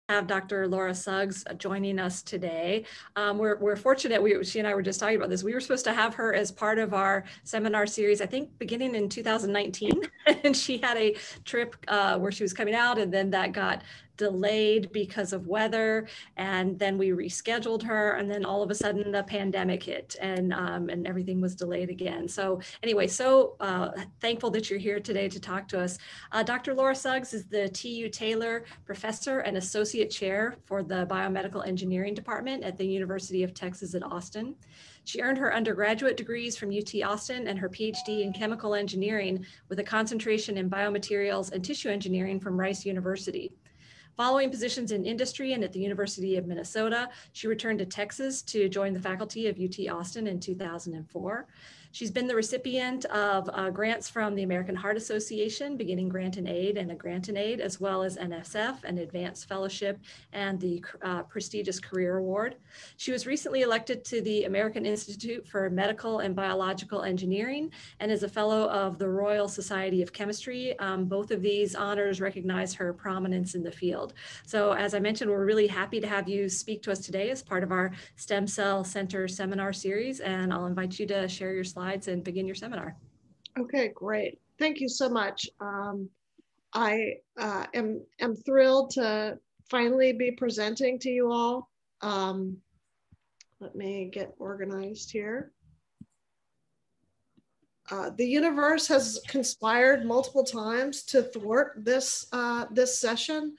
Have Dr. Laura Suggs joining us today. We're fortunate, she and I were just talking about this. We were supposed to have her as part of our seminar series, I think beginning in 2019, and she had a trip where she was coming out, and then that got delayed because of weather, and then we rescheduled her, and then all of a sudden the pandemic hit, and everything was delayed again. So anyway, so thankful that you're here today to talk to us. Dr. Laura Suggs is the T.U. Taylor Professor and Associate Chair for the Biomedical Engineering Department at the University of Texas at Austin. She earned her undergraduate degrees from UT Austin and her PhD in chemical engineering with a concentration in biomaterials and tissue engineering from Rice University. Following positions in industry and at the University of Minnesota, she returned to Texas to join the faculty of UT Austin in 2004. She's been the recipient of grants from the American Heart Association, beginning Grant and Aid and a Grant and Aid, as well as NSF, an Advanced Fellowship, and the prestigious Career Award. She was recently elected to the American Institute for Medical and Biological Engineering and is a fellow of the Royal Society of Chemistry. Both of these honors recognize her prominence in the field. So as I mentioned, we're really happy to have you speak to us today as part of our Stem Cell Center seminar series, and I'll invite you to share your slides and begin your seminar. Okay, great. Thank you so much. I am thrilled to finally be presenting to you all. Let me get organized here. The universe has conspired multiple times to thwart this this session.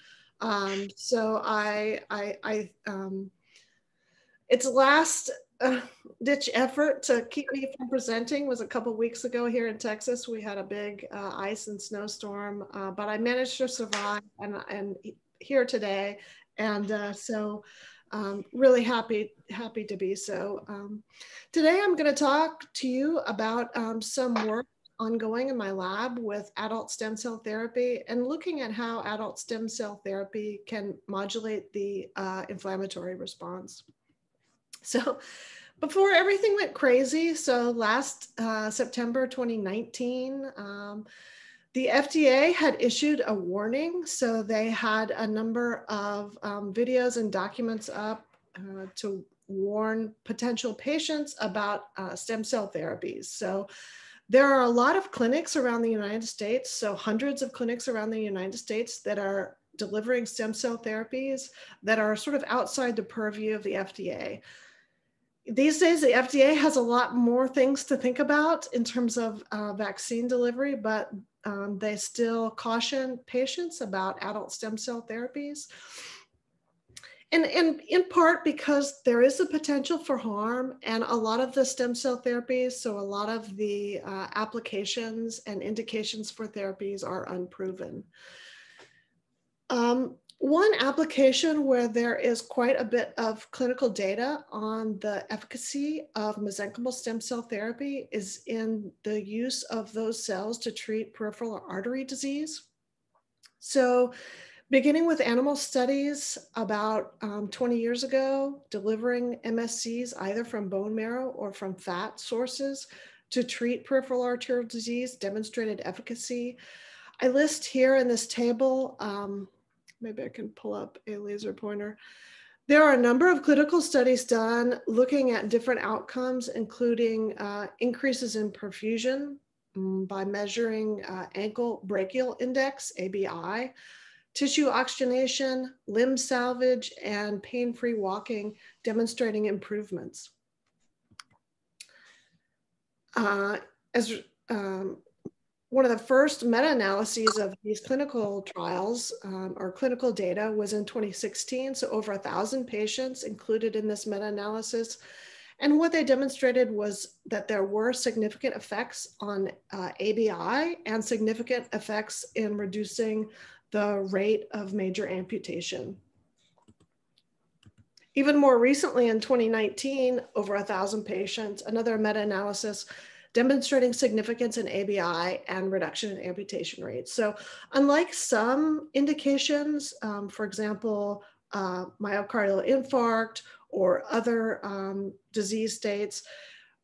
So its last ditch effort to keep me from presenting was a couple weeks ago here in Texas. We had a big ice and snowstorm, but I managed to survive and here today. And so really happy to be so. Today I'm going to talk to you about some work ongoing in my lab with adult stem cell therapy and looking at how adult stem cell therapy can modulate the inflammatory response. So before everything went crazy, so last September 2019, the FDA had issued a warning. So they had a number of videos and documents up to warn potential patients about stem cell therapies. So there are a lot of clinics around the United States, so hundreds of clinics around the United States that are delivering stem cell therapies that are sort of outside the purview of the FDA. These days, the FDA has a lot more things to think about in terms of vaccine delivery, but they still caution patients about adult stem cell therapies. And in part because there is a potential for harm, and a lot of the stem cell therapies, so a lot of the applications and indications for therapies are unproven. One application where there is quite a bit of clinical data on the efficacy of mesenchymal stem cell therapy is in the use of those cells to treat peripheral artery disease. So beginning with animal studies about 20 years ago, delivering MSCs either from bone marrow or from fat sources to treat peripheral arterial disease demonstrated efficacy. I list here in this table, maybe I can pull up a laser pointer. There are a number of clinical studies done looking at different outcomes, including increases in perfusion by measuring ankle brachial index, ABI, tissue oxygenation, limb salvage, and pain-free walking, demonstrating improvements. One of the first meta-analyses of these clinical trials or clinical data was in 2016. So over 1,000 patients included in this meta-analysis. And what they demonstrated was that there were significant effects on ABI and significant effects in reducing the rate of major amputation. Even more recently in 2019, over 1,000 patients, another meta-analysis demonstrating significance in ABI and reduction in amputation rates. So unlike some indications, for example, myocardial infarct or other disease states,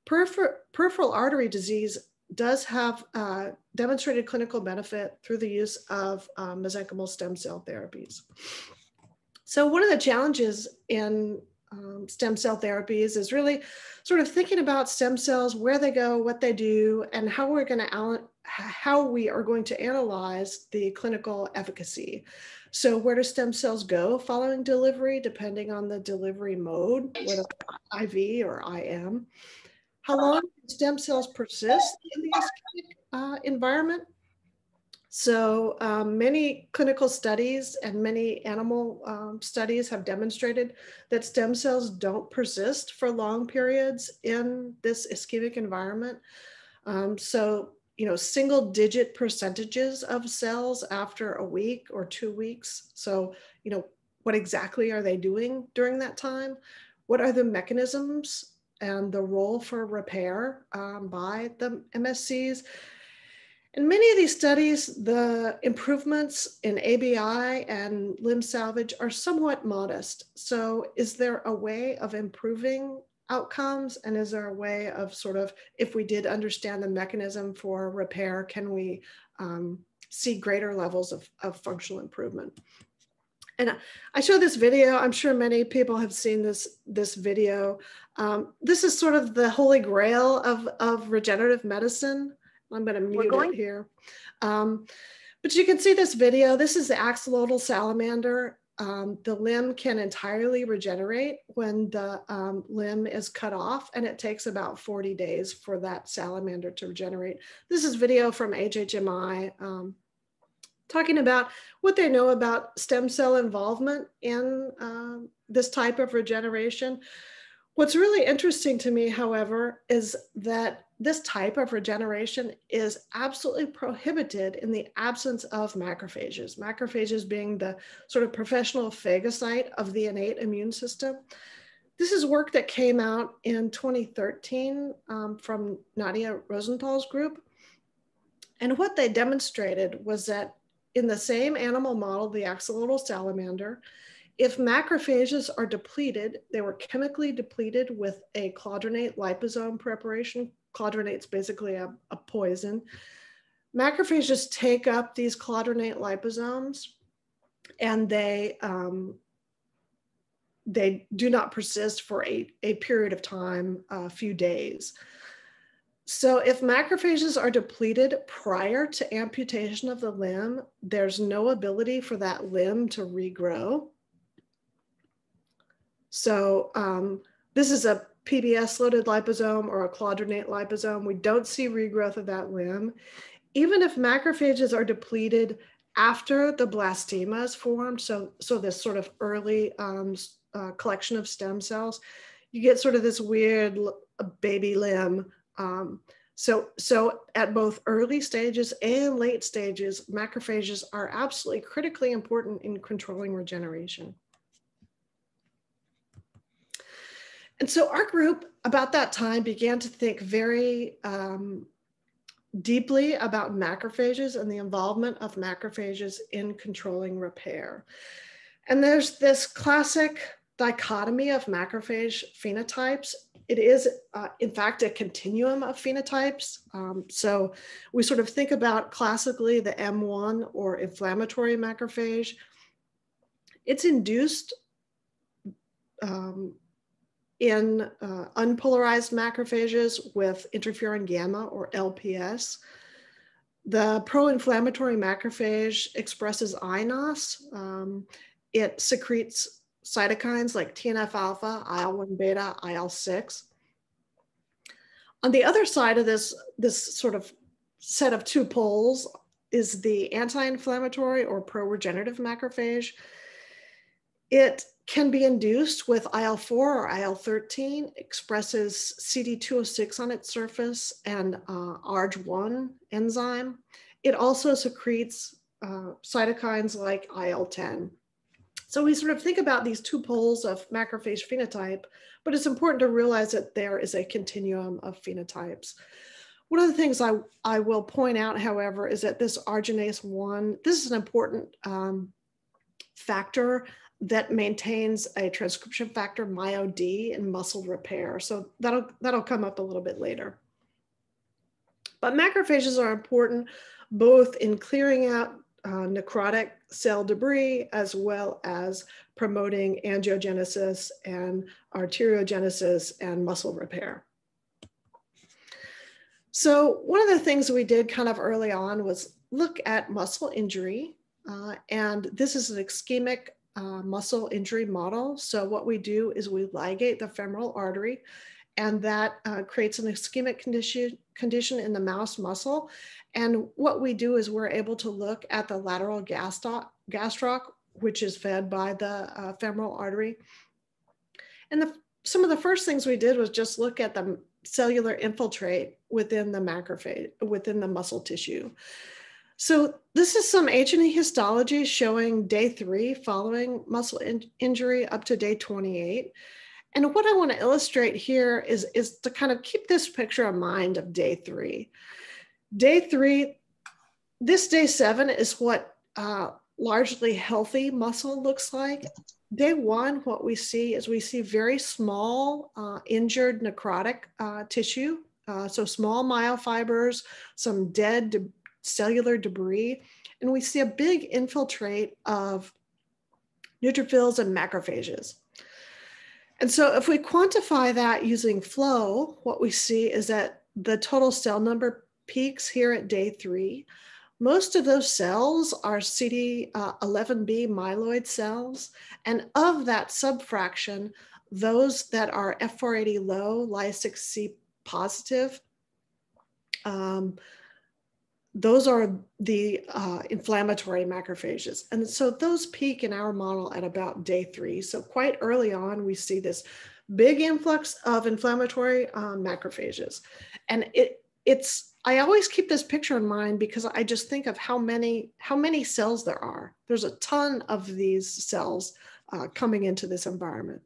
peripheral artery disease does have demonstrated clinical benefit through the use of mesenchymal stem cell therapies. So one of the challenges in stem cell therapies is really sort of thinking about stem cells, where they go, what they do, and how we are going to analyze the clinical efficacy. So where do stem cells go following delivery, depending on the delivery mode, whether IV or IM? How long do stem cells persist in the ischemic environment? So many clinical studies and many animal studies have demonstrated that stem cells don't persist for long periods in this ischemic environment. Single digit percentages of cells after a week or 2 weeks. So, what exactly are they doing during that time? What are the mechanisms and the role for repair by the MSCs? In many of these studies, the improvements in ABI and limb salvage are somewhat modest. So is there a way of improving outcomes? And is there a way of sort of, if we did understand the mechanism for repair, can we see greater levels of functional improvement? And I show this video. I'm sure many people have seen this video. This is sort of the holy grail of regenerative medicine. I'm going to mute it here. But you can see this video. This is the axolotl salamander. The limb can entirely regenerate when the limb is cut off, and it takes about 40 days for that salamander to regenerate. This is video from HHMI talking about what they know about stem cell involvement in this type of regeneration. What's really interesting to me, however, is that this type of regeneration is absolutely prohibited in the absence of macrophages. Macrophages being the sort of professional phagocyte of the innate immune system. This is work that came out in 2013 from Nadia Rosenthal's group. And what they demonstrated was that in the same animal model, the axolotl salamander, if macrophages are depleted, they were chemically depleted with a claudinate liposome preparation. Claudinate's basically a poison. Macrophages take up these claudinate liposomes, and they do not persist for a period of time, a few days. So if macrophages are depleted prior to amputation of the limb, there's no ability for that limb to regrow. So this is a PBS-loaded liposome or a claudinate liposome. We don't see regrowth of that limb. Even if macrophages are depleted after the blastema is formed, so this sort of early collection of stem cells, you get sort of this weird baby limb. So at both early stages and late stages, macrophages are absolutely critically important in controlling regeneration. And so our group, about that time, began to think very deeply about macrophages and the involvement of macrophages in controlling repair. And there's this classic dichotomy of macrophage phenotypes. It is, in fact, a continuum of phenotypes. So we sort of think about classically the M1 or inflammatory macrophage. It's induced in unpolarized macrophages with interferon gamma or LPS. The pro-inflammatory macrophage expresses INOS. It secretes cytokines like TNF alpha, IL-1 beta, IL-6. On the other side of this sort of set of two poles is the anti-inflammatory or pro-regenerative macrophage. It can be induced with IL-4 or IL-13, expresses CD206 on its surface and ARG1 enzyme. It also secretes cytokines like IL-10. So we sort of think about these two poles of macrophage phenotype, but it's important to realize that there is a continuum of phenotypes. One of the things I will point out, however, is that this arginase 1, this is an important factor that maintains a transcription factor, MyoD, in muscle repair. So that'll come up a little bit later. But macrophages are important both in clearing out necrotic cell debris, as well as promoting angiogenesis and arteriogenesis and muscle repair. So one of the things we did kind of early on was look at muscle injury. And this is an ischemic muscle injury model. So what we do is we ligate the femoral artery, and that creates an ischemic condition in the mouse muscle. And what we do is we're able to look at the lateral gastroc, which is fed by the femoral artery. And some of the first things we did was just look at the cellular infiltrate within the macrophage, within the muscle tissue. So this is some H&E histology showing day 3 following muscle injury up to day 28. And what I want to illustrate here is to kind of keep this picture in mind of day 3. Day 3, this day 7 is what largely healthy muscle looks like. Day 1, what we see is we see very small injured necrotic tissue. So small myofibers, some dead cellular debris, and we see a big infiltrate of neutrophils and macrophages. And so if we quantify that using flow, what we see is that the total cell number peaks here at day 3. Most of those cells are CD11b myeloid cells. And of that subfraction, those that are F480 low, Ly6C positive, those are the inflammatory macrophages. And so those peak in our model at about day 3. So quite early on, we see this big influx of inflammatory macrophages. And I always keep this picture in mind because I just think of how many cells there are. There's a ton of these cells coming into this environment.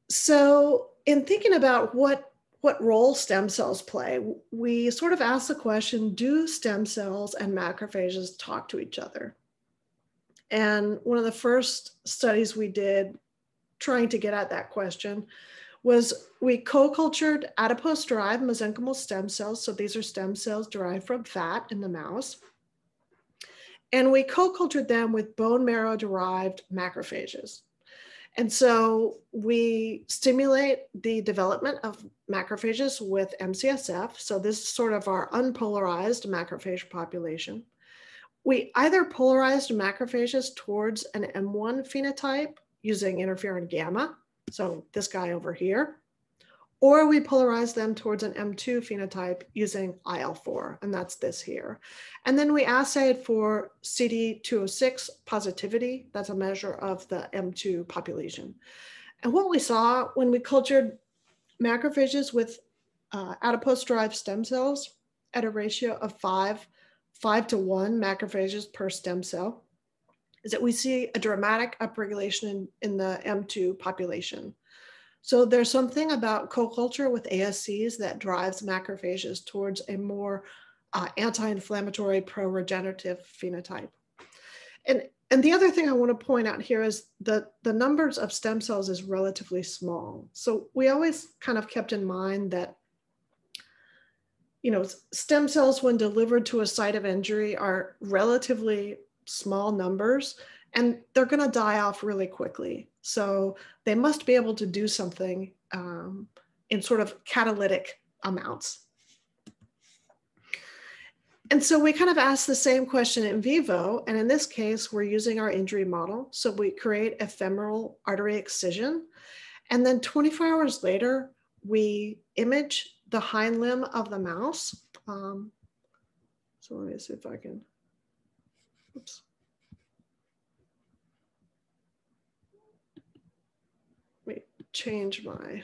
So in thinking about what role stem cells play, we sort of ask the question, do stem cells and macrophages talk to each other? And one of the first studies we did trying to get at that question was we co-cultured adipose-derived mesenchymal stem cells. So these are stem cells derived from fat in the mouse. And we co-cultured them with bone marrow-derived macrophages. And so we stimulate the development of macrophages with MCSF. So this is sort of our unpolarized macrophage population. We either polarized macrophages towards an M1 phenotype using interferon gamma, so this guy over here, or we polarized them towards an M2 phenotype using IL-4, and that's this here. And then we assayed for CD206 positivity. That's a measure of the M2 population. And what we saw when we cultured macrophages with adipose-derived stem cells at a ratio of 5 to 1 macrophages per stem cell is that we see a dramatic upregulation in the M2 population. So there's something about co-culture with ASCs that drives macrophages towards a more anti-inflammatory, pro-regenerative phenotype. And the other thing I want to point out here is that the numbers of stem cells is relatively small. So we always kind of kept in mind that, you know, stem cells when delivered to a site of injury are relatively small numbers, and they're going to die off really quickly. So they must be able to do something in sort of catalytic amounts. And so we kind of asked the same question in vivo. And in this case, we're using our injury model. So we create a femoral artery excision. And then 24 hours later, we image the hind limb of the mouse. So let me see if I can, oops. Let me change my,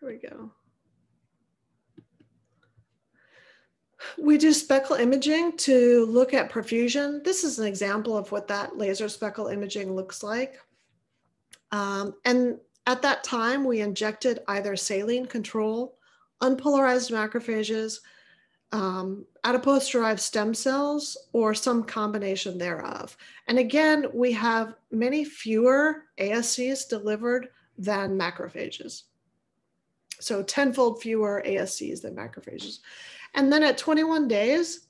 there we go. We do speckle imaging to look at perfusion. This is an example of what that laser speckle imaging looks like. And at that time, we injected either saline control, unpolarized macrophages, adipose-derived stem cells, or some combination thereof. And again, we have many fewer ASCs delivered than macrophages. So 10-fold fewer ASCs than macrophages. And then at 21 days,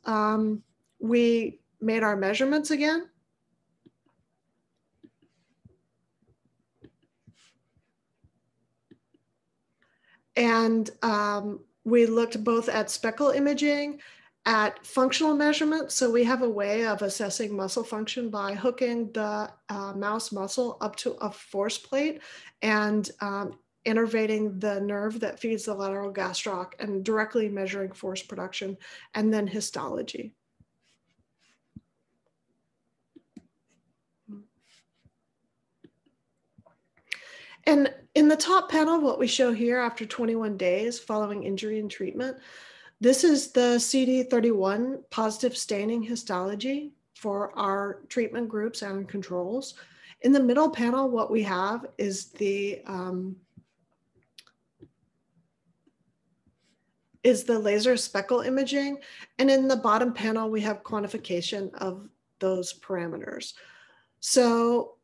we made our measurements again. And we looked both at speckle imaging, at functional measurements. So we have a way of assessing muscle function by hooking the mouse muscle up to a force plate and innervating the nerve that feeds the lateral gastroc and directly measuring force production, and then histology. And in the top panel, what we show here after 21 days following injury and treatment, this is the CD31 positive staining histology for our treatment groups and controls. In the middle panel, what we have is the laser speckle imaging. And in the bottom panel, we have quantification of those parameters. So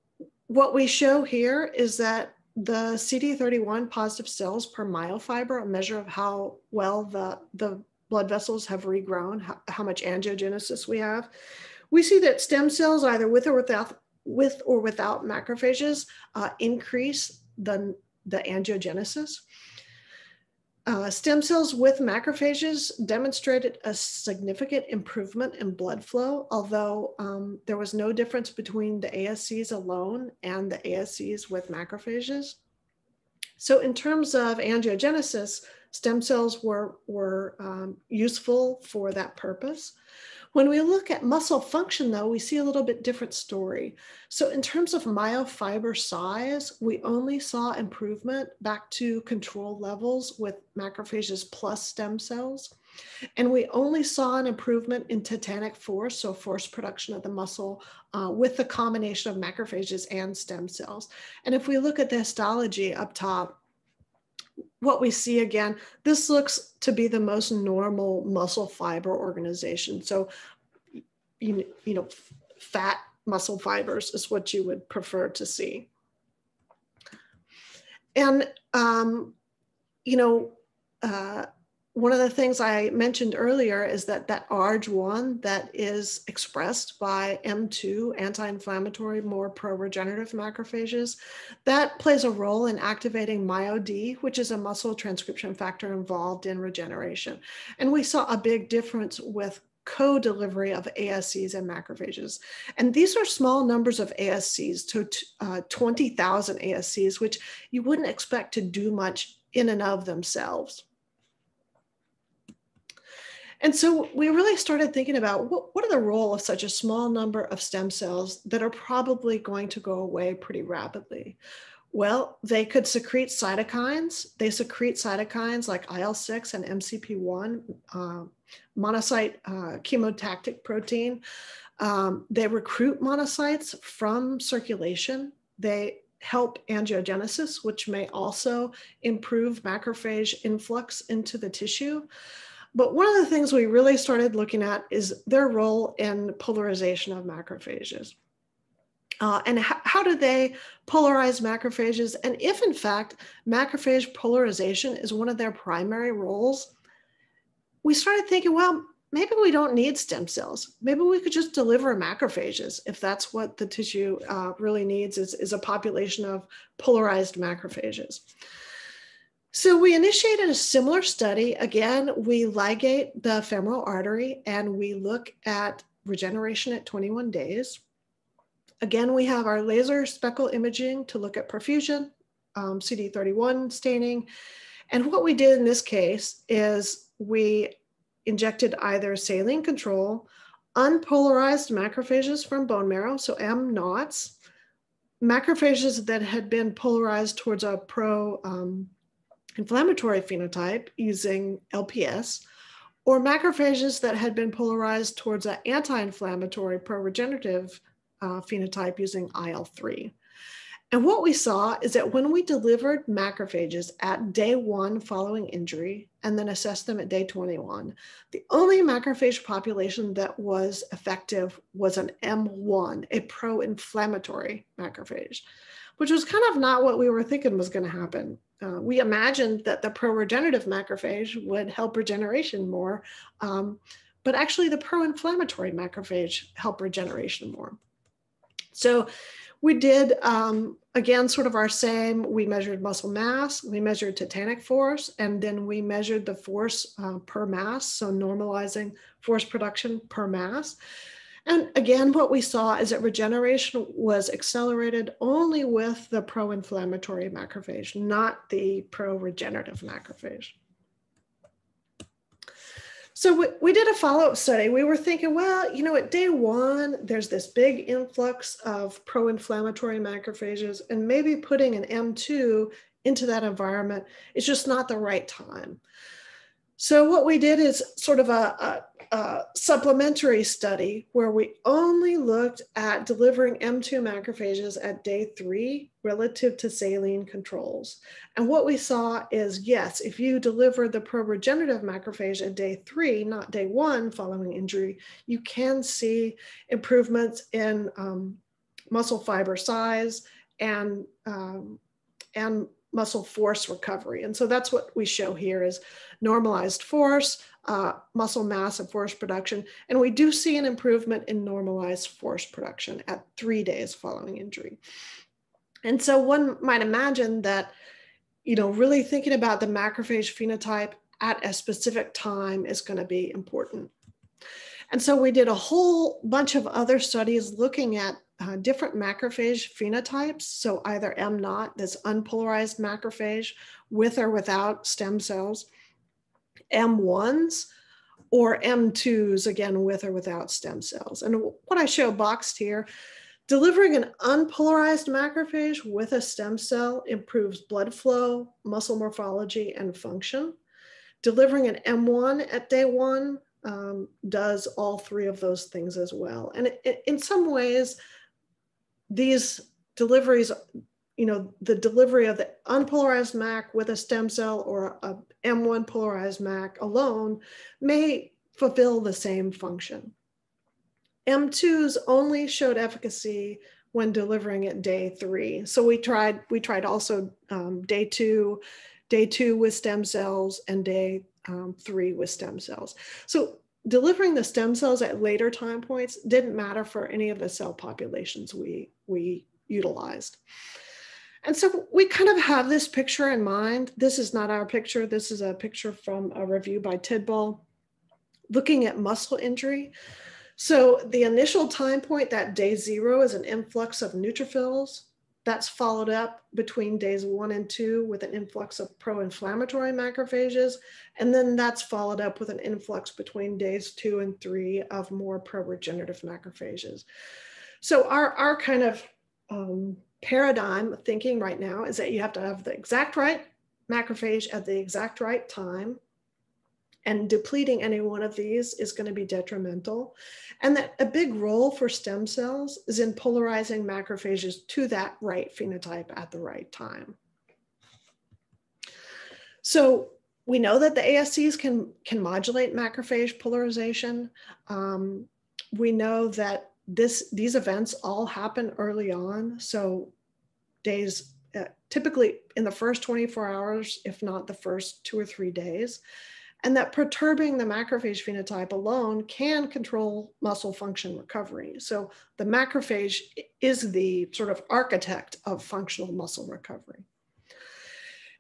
what we show here is that the CD31 positive cells per myofiber, a measure of how well the blood vessels have regrown, how much angiogenesis we have. We see that stem cells, either with or without macrophages, increase the angiogenesis. Stem cells with macrophages demonstrated a significant improvement in blood flow, although there was no difference between the ASCs alone and the ASCs with macrophages. So in terms of angiogenesis, stem cells were useful for that purpose. When we look at muscle function, though, we see a little bit different story. So in terms of myofiber size, we only saw improvement back to control levels with macrophages plus stem cells. And we only saw an improvement in tetanic force, so force production of the muscle, with the combination of macrophages and stem cells. And if we look at the histology up top, what we see again, this looks to be the most normal muscle fiber organization. So, you know, fat muscle fibers is what you would prefer to see. And, one of the things I mentioned earlier is that ARG1 that is expressed by M2 anti-inflammatory, more pro-regenerative macrophages, that plays a role in activating MyoD, which is a muscle transcription factor involved in regeneration. And we saw a big difference with co-delivery of ASCs and macrophages. And these are small numbers of ASCs, to 20,000 ASCs, which you wouldn't expect to do much in and of themselves. And so we really started thinking about what are the role of such a small number of stem cells that are probably going to go away pretty rapidly? Well, they could secrete cytokines. They secrete cytokines like IL-6 and MCP1, monocyte chemotactic protein. They recruit monocytes from circulation. They help angiogenesis, which may also improve macrophage influx into the tissue. But one of the things we really started looking at is their role in polarization of macrophages. And how do they polarize macrophages? And if in fact, macrophage polarization is one of their primary roles, we started thinking, well, maybe we don't need stem cells. Maybe we could just deliver macrophages if that's what the tissue really needs is a population of polarized macrophages. So we initiated a similar study. Again, we ligate the femoral artery and we look at regeneration at 21 days. Again, we have our laser speckle imaging to look at perfusion, CD31 staining. And what we did in this case is we injected either saline control, unpolarized macrophages from bone marrow, so M naughts, macrophages that had been polarized towards a pro-inflammatory phenotype using LPS, or macrophages that had been polarized towards an anti-inflammatory pro-regenerative phenotype using IL-3. And what we saw is that when we delivered macrophages at day 1 following injury and then assessed them at day 21, the only macrophage population that was effective was an M1, a pro-inflammatory macrophage, which was kind of not what we were thinking was going to happen. We imagined that the pro-regenerative macrophage would help regeneration more, but actually the pro-inflammatory macrophage helped regeneration more. So we did, again, sort of our same, we measured muscle mass, we measured tetanic force, and then we measured the force per mass, so normalizing force production per mass. And again, what we saw is that regeneration was accelerated only with the pro-inflammatory macrophage, not the pro-regenerative macrophage. So we did a follow-up study. We were thinking, well, at day 1, there's this big influx of pro-inflammatory macrophages, and maybe putting an M2 into that environment is just not the right time. So what we did is sort of a supplementary study where we only looked at delivering M2 macrophages at day 3 relative to saline controls. And what we saw is, yes, if you deliver the pro-regenerative macrophage at day 3, not day 1 following injury, you can see improvements in muscle fiber size and muscle force recovery. And so that's what we show here is normalized force, muscle mass and force production. And we do see an improvement in normalized force production at 3 days following injury. And so one might imagine that, really thinking about the macrophage phenotype at a specific time is going to be important. And so we did a whole bunch of other studies looking at different macrophage phenotypes. So either M0, this unpolarized macrophage with or without stem cells, M1s, or M2s, again, with or without stem cells. And what I show boxed here, delivering an unpolarized macrophage with a stem cell improves blood flow, muscle morphology, and function. Delivering an M1 at day 1 does all 3 of those things as well. And in some ways, these deliveries, the delivery of the unpolarized MAC with a stem cell or a M1 polarized MAC alone may fulfill the same function. M2s only showed efficacy when delivering at day 3. So we tried also day 2 with stem cells and day 3 with stem cells. So delivering the stem cells at later time points didn't matter for any of the cell populations we utilized. And so we kind of have this picture in mind. This is not our picture. This is a picture from a review by Tidball looking at muscle injury. So the initial time point, that day 0, is an influx of neutrophils. That's followed up between days 1 and 2 with an influx of pro-inflammatory macrophages. And then that's followed up with an influx between days 2 and 3 of more pro-regenerative macrophages. So our kind of paradigm of thinking right now is that you have to have the exact right macrophage at the exact right time, and depleting any one of these is going to be detrimental. And that a big role for stem cells is in polarizing macrophages to that right phenotype at the right time. So we know that the ASCs can modulate macrophage polarization. We know that these events all happen early on. So days, typically in the first 24 hours, if not the first 2 or 3 days. And that perturbing the macrophage phenotype alone can control muscle function recovery. So the macrophage is the sort of architect of functional muscle recovery.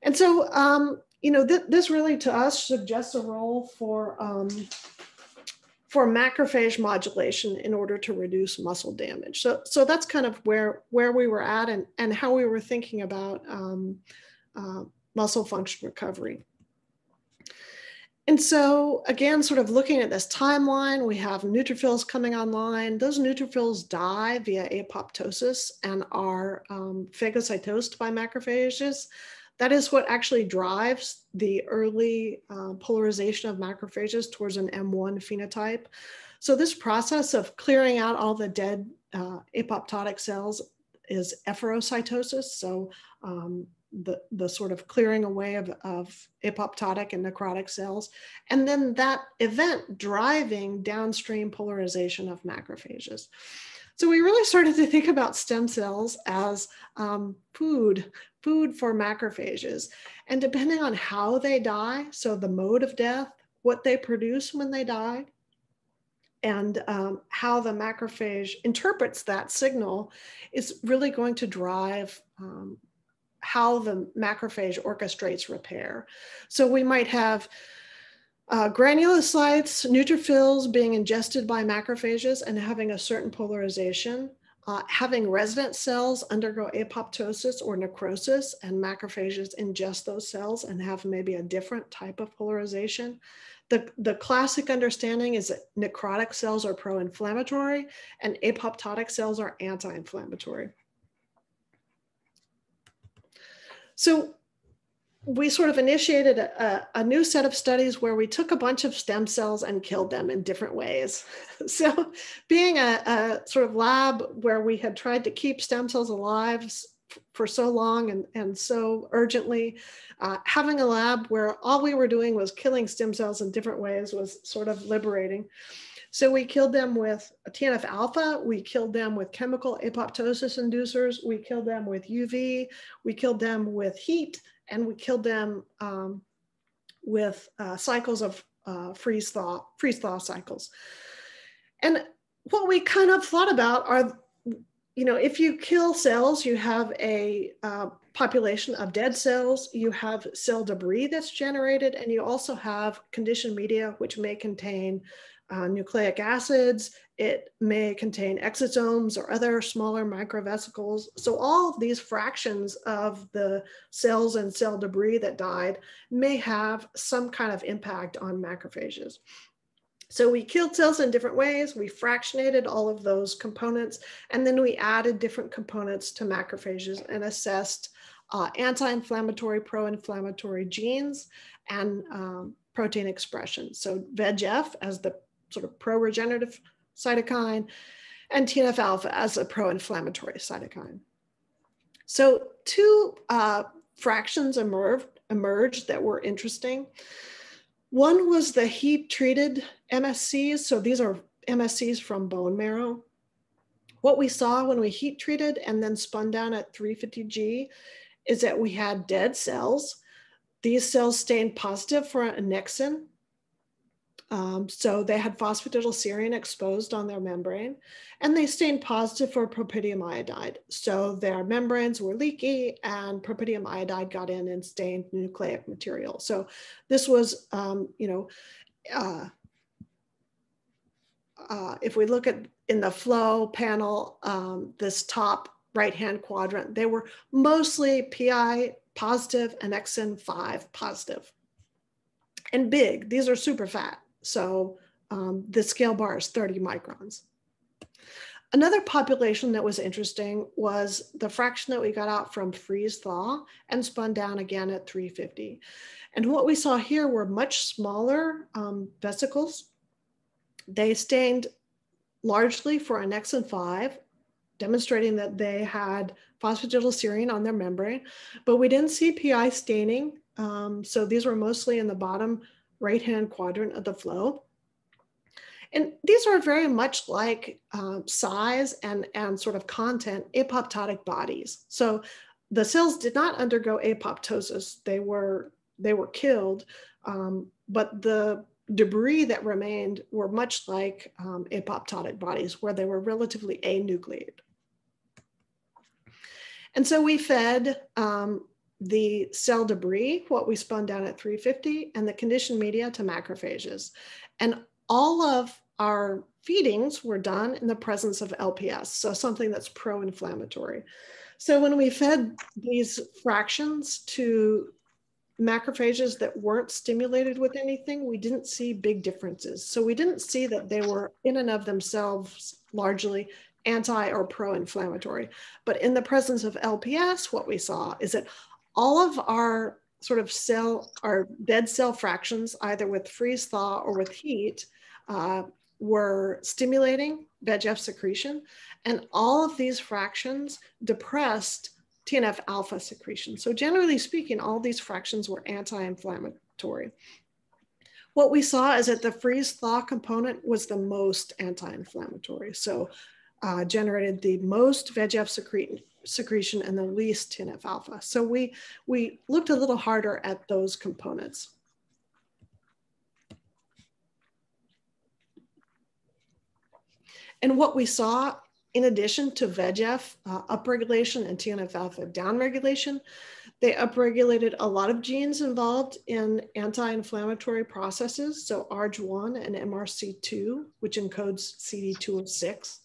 And so, this really to us suggests a role for macrophage modulation in order to reduce muscle damage. So that's kind of where we were at and how we were thinking about muscle function recovery. And so again, sort of looking at this timeline, we have neutrophils coming online. Those neutrophils die via apoptosis and are phagocytosed by macrophages. That is what actually drives the early polarization of macrophages towards an M1 phenotype. So this process of clearing out all the dead apoptotic cells is efferocytosis. So the sort of clearing away of apoptotic and necrotic cells. And then that event driving downstream polarization of macrophages. So we really started to think about stem cells as food for macrophages. And depending on how they die, so the mode of death, what they produce when they die, and how the macrophage interprets that signal is really going to drive how the macrophage orchestrates repair. So we might have granulocytes, neutrophils being ingested by macrophages and having a certain polarization, having resident cells undergo apoptosis or necrosis, and macrophages ingest those cells and have maybe a different type of polarization. The classic understanding is that necrotic cells are pro-inflammatory and apoptotic cells are anti-inflammatory. So we sort of initiated a new set of studies where we took a bunch of stem cells and killed them in different ways. So being a sort of lab where we had tried to keep stem cells alive for so long and so urgently, having a lab where all we were doing was killing stem cells in different ways was sort of liberating. So we killed them with TNF alpha, we killed them with chemical apoptosis inducers, we killed them with UV, we killed them with heat, and we killed them with cycles of freeze thaw cycles. And what we kind of thought about are, if you kill cells, you have a population of dead cells, you have cell debris that's generated, and you also have conditioned media, which may contain nucleic acids, it may contain exosomes or other smaller microvesicles. So all of these fractions of the cells and cell debris that died may have some kind of impact on macrophages. So we killed cells in different ways, we fractionated all of those components, and then we added different components to macrophages and assessed anti-inflammatory, pro-inflammatory genes and protein expression. So VEGF as the sort of pro-regenerative cytokine, and TNF alpha as a pro-inflammatory cytokine. So two fractions emerged that were interesting. One was the heat-treated MSCs. So these are MSCs from bone marrow. What we saw when we heat treated and then spun down at 350 G is that we had dead cells. These cells stained positive for annexin. So they had phosphatidylserine exposed on their membrane, and they stained positive for propydium iodide. So their membranes were leaky and propydium iodide got in and stained nucleic material. So this was, if we look at in the flow panel, this top right-hand quadrant, they were mostly PI positive, annexin 5 positive, and big. These are super fat. So the scale bar is 30 microns. Another population that was interesting was the fraction that we got out from freeze thaw and spun down again at 350. And what we saw here were much smaller vesicles. They stained largely for annexin 5, demonstrating that they had phosphatidylserine on their membrane, but we didn't see PI staining. So these were mostly in the bottom right-hand quadrant of the flow. And these are very much like size and sort of content apoptotic bodies. So the cells did not undergo apoptosis. They were killed, but the debris that remained were much like apoptotic bodies where they were relatively anucleated. And so we fed the cell debris, what we spun down at 350, and the conditioned media to macrophages. And all of our feedings were done in the presence of LPS, so something that's pro-inflammatory. So when we fed these fractions to macrophages that weren't stimulated with anything, we didn't see big differences. So we didn't see that they were in and of themselves largely anti or pro-inflammatory. But in the presence of LPS, what we saw is that all of our sort of our dead cell fractions, either with freeze thaw or with heat, were stimulating VEGF secretion, and all of these fractions depressed TNF alpha secretion. So generally speaking, all these fractions were anti-inflammatory. What we saw is that the freeze-thaw component was the most anti-inflammatory. So generated the most VEGF secretion and the least TNF alpha. So we looked a little harder at those components. And what we saw, in addition to VEGF upregulation and TNF alpha downregulation, they upregulated a lot of genes involved in anti-inflammatory processes. So ARG1 and MRC2, which encodes CD206.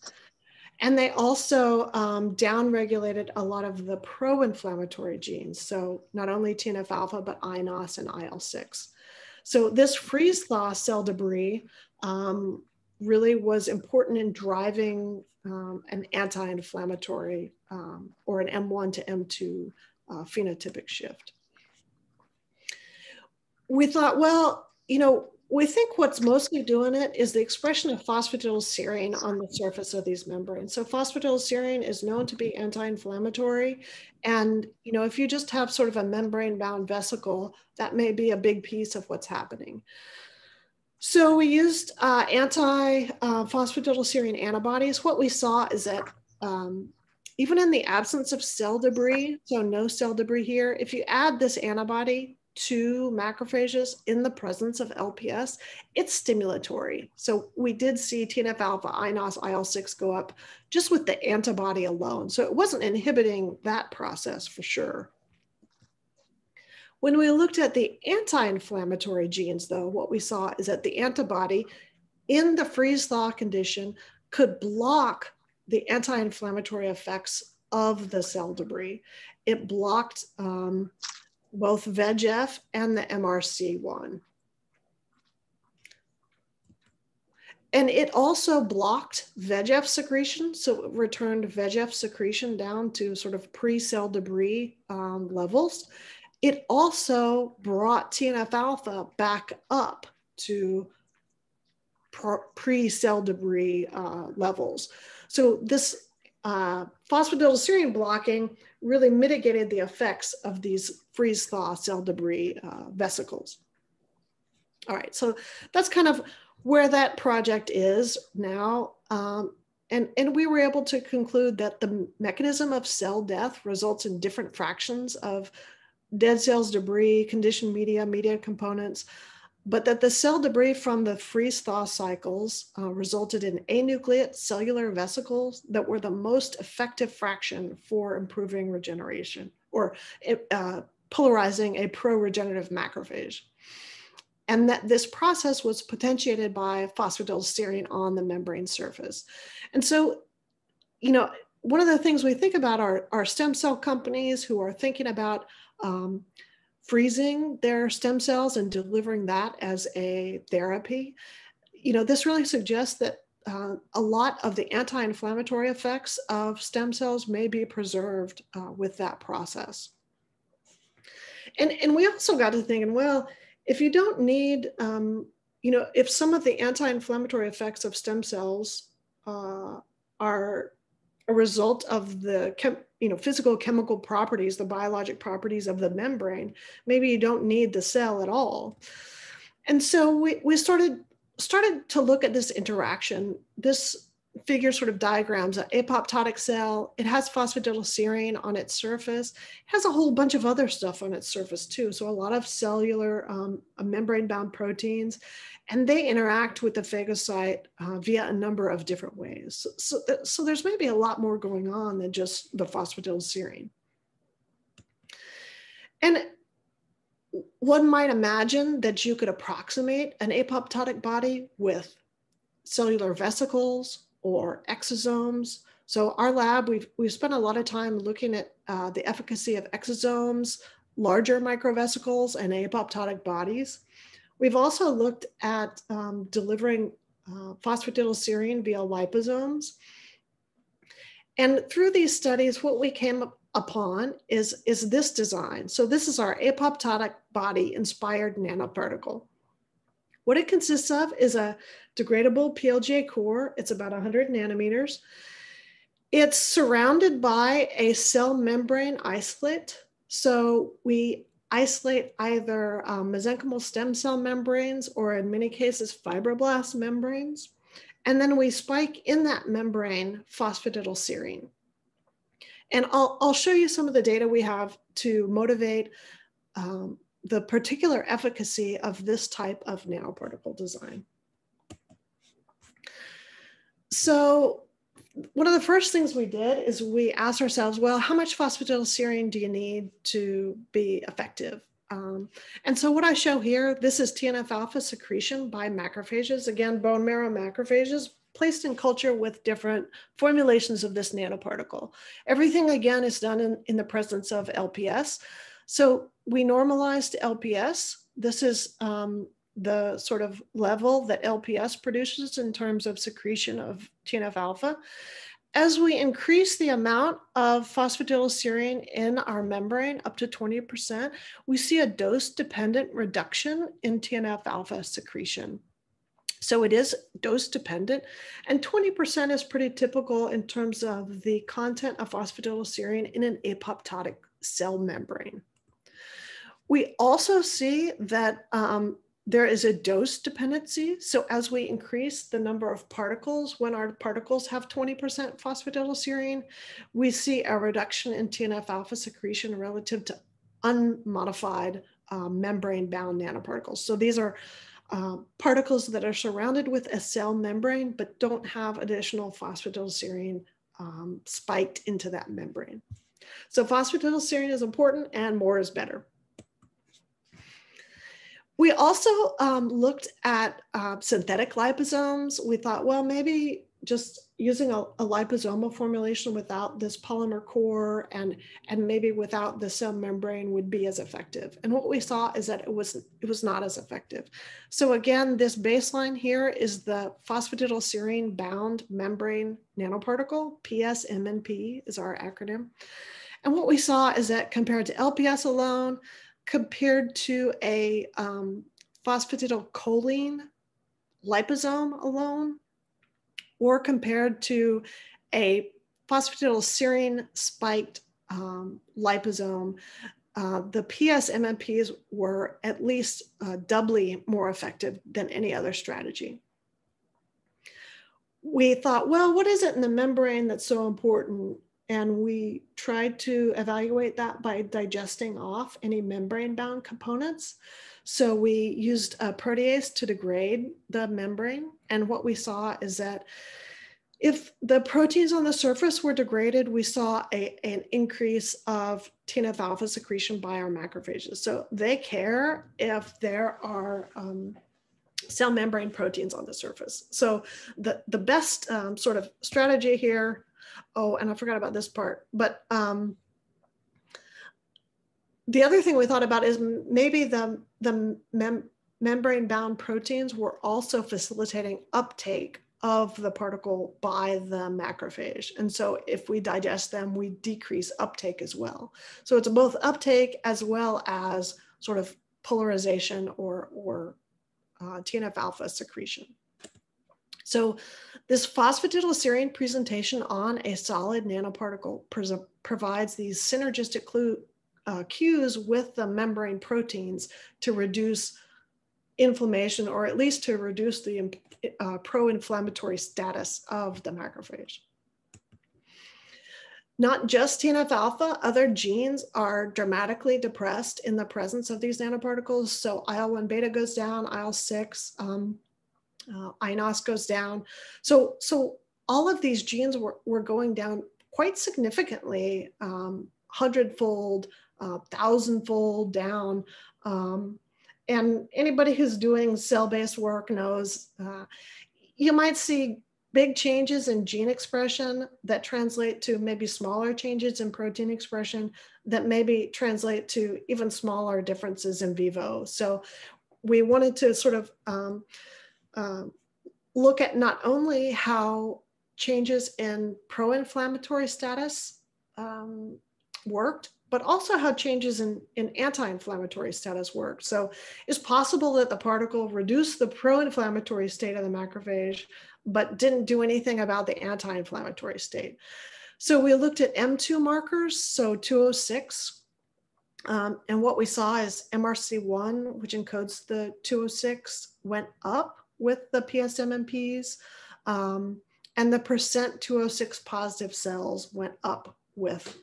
And they also downregulated a lot of the pro-inflammatory genes. So not only TNF alpha, but INOS and IL-6. So this freeze-thaw cell debris really was important in driving an anti-inflammatory or an M1 to M2 phenotypic shift. We thought, well, we think what's mostly doing it is the expression of phosphatidylserine on the surface of these membranes. So phosphatidylserine is known to be anti-inflammatory. And, if you just have sort of a membrane-bound vesicle, that may be a big piece of what's happening. So we used anti-phosphatidylserine antibodies. What we saw is that even in the absence of cell debris, so no cell debris here, if you add this antibody to macrophages in the presence of LPS, it's stimulatory. So we did see TNF alpha, INOS, IL-6 go up just with the antibody alone. So it wasn't inhibiting that process for sure. When we looked at the anti-inflammatory genes, though, what we saw is that the antibody in the freeze-thaw condition could block the anti-inflammatory effects of the cell debris. It blocked both VEGF and the MRC1. And it also blocked VEGF secretion. So it returned VEGF secretion down to sort of pre-cell debris levels. It also brought TNF alpha back up to pre-cell debris levels. So this phosphatidylserine blocking really mitigated the effects of these freeze-thaw cell debris vesicles. All right, so that's kind of where that project is now. And we were able to conclude that the mechanism of cell death results in different fractions of dead cells, debris, conditioned media components, but that the cell debris from the freeze-thaw cycles resulted in anucleate cellular vesicles that were the most effective fraction for improving regeneration or polarizing a pro-regenerative macrophage. And that this process was potentiated by phosphatidylserine on the membrane surface. And so, one of the things we think about are stem cell companies who are thinking about freezing their stem cells and delivering that as a therapy. This really suggests that a lot of the anti-inflammatory effects of stem cells may be preserved with that process. And we also got to thinking, well, if you don't need, if some of the anti-inflammatory effects of stem cells are a result of the physical chemical properties, the biologic properties of the membrane, maybe you don't need the cell at all. And so we started to look at this interaction. This figure sort of diagrams an apoptotic cell. It has phosphatidylserine on its surface. It has a whole bunch of other stuff on its surface too. So a lot of cellular membrane-bound proteins, and they interact with the phagocyte via a number of different ways. So there's maybe a lot more going on than just the phosphatidylserine. And one might imagine that you could approximate an apoptotic body with cellular vesicles or exosomes. So our lab, we've spent a lot of time looking at the efficacy of exosomes, larger microvesicles, and apoptotic bodies. We've also looked at delivering phosphatidylserine via liposomes. And through these studies, what we came upon is this design. So this is our apoptotic body inspired nanoparticle. What it consists of is a degradable PLGA core. It's about 100 nanometers. It's surrounded by a cell membrane isolate. So we isolate either mesenchymal stem cell membranes or in many cases fibroblast membranes. And then we spike in that membrane phosphatidylserine. And I'll show you some of the data we have to motivate the particular efficacy of this type of nanoparticle design. So one of the first things we did is we asked ourselves, well, how much phosphatidylserine do you need to be effective? And so what I show here, this is TNF-alpha secretion by macrophages, again, bone marrow macrophages, placed in culture with different formulations of this nanoparticle. Everything, again, is done in the presence of LPS. So we normalized LPS. This is the sort of level that LPS produces in terms of secretion of TNF-alpha. As we increase the amount of phosphatidylserine in our membrane up to 20%, we see a dose-dependent reduction in TNF-alpha secretion. So it is dose-dependent, and 20% is pretty typical in terms of the content of phosphatidylserine in an apoptotic cell membrane. We also see that there is a dose dependency. So as we increase the number of particles, when our particles have 20% phosphatidylserine, we see a reduction in TNF-alpha secretion relative to unmodified membrane-bound nanoparticles. So these are particles that are surrounded with a cell membrane, but don't have additional phosphatidylserine spiked into that membrane. So phosphatidylserine is important and more is better. We also looked at synthetic liposomes. We thought, well, maybe just using a liposomal formulation without this polymer core and maybe without the cell membrane would be as effective. And what we saw is that it was not as effective. So again, this baseline here is the phosphatidylserine bound membrane nanoparticle, PSMNP is our acronym. And what we saw is that compared to LPS alone, compared to a phosphatidylcholine liposome alone, or compared to a phosphatidylserine spiked liposome, the PSMMPs were at least doubly more effective than any other strategy. We thought, well, what is it in the membrane that's so important? And we tried to evaluate that by digesting off any membrane-bound components. So we used a protease to degrade the membrane. And what we saw is that if the proteins on the surface were degraded, we saw an increase of TNF-alpha secretion by our macrophages. So they care if there are cell membrane proteins on the surface. So the best sort of strategy here, oh, and I forgot about this part, but the other thing we thought about is maybe the membrane-bound proteins were also facilitating uptake of the particle by the macrophage. And so if we digest them, we decrease uptake as well. So it's both uptake as well as sort of polarization or TNF-alpha secretion. So this phosphatidylserine presentation on a solid nanoparticle provides these synergistic cues with the membrane proteins to reduce inflammation, or at least to reduce the pro-inflammatory status of the macrophage. Not just TNF-alpha, other genes are dramatically depressed in the presence of these nanoparticles. So IL-1 beta goes down, IL-6, INOS goes down. So all of these genes were going down quite significantly, 100-fold, 1,000-fold down. And anybody who's doing cell-based work knows you might see big changes in gene expression that translate to maybe smaller changes in protein expression that maybe translate to even smaller differences in vivo. So we wanted to sort of look at not only how changes in pro-inflammatory status worked, but also how changes in anti-inflammatory status work. So it's possible that the particle reduced the pro-inflammatory state of the macrophage, but didn't do anything about the anti-inflammatory state. So we looked at M2 markers, so 206, and what we saw is MRC1, which encodes the 206, went up with the PSMMPs, and the percent 206 positive cells went up with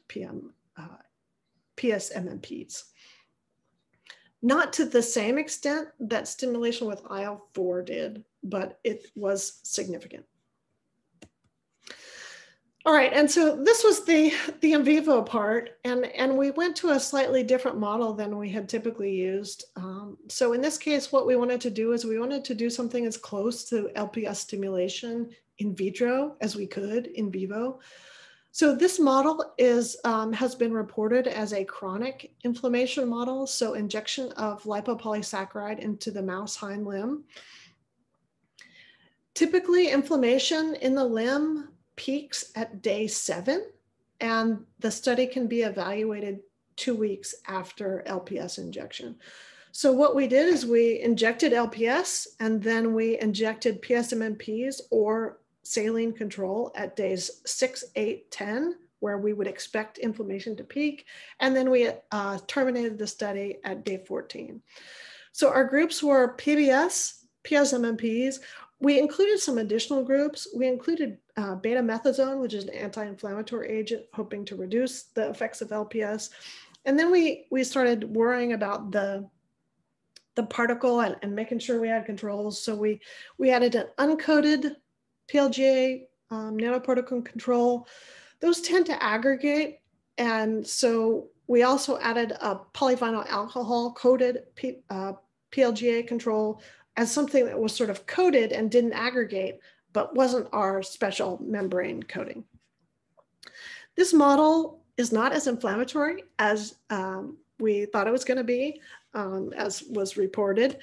PSMMPs. Not to the same extent that stimulation with IL-4 did, but it was significant. All right, and so this was the in vivo part, and we went to a slightly different model than we had typically used. So in this case, what we wanted to do is we wanted to do something as close to LPS stimulation in vitro as we could in vivo. So this model is has been reported as a chronic inflammation model, so injection of lipopolysaccharide into the mouse hind limb. Typically, inflammation in the limb peaks at day 7, and the study can be evaluated 2 weeks after LPS injection. So what we did is we injected LPS, and then we injected PSMMPs or saline control at days 6, 8, 10, where we would expect inflammation to peak, and then we terminated the study at day 14. So our groups were PBS, PSMMPs. We included some additional groups. We included betamethasone, which is an anti-inflammatory agent, hoping to reduce the effects of LPS. And then we started worrying about the particle and making sure we had controls. So we added an uncoated PLGA nanoparticle control. Those tend to aggregate. And so we also added a polyvinyl alcohol coated PLGA control as something that was sort of coated and didn't aggregate, but wasn't our special membrane coating. This model is not as inflammatory as we thought it was going to be, as was reported.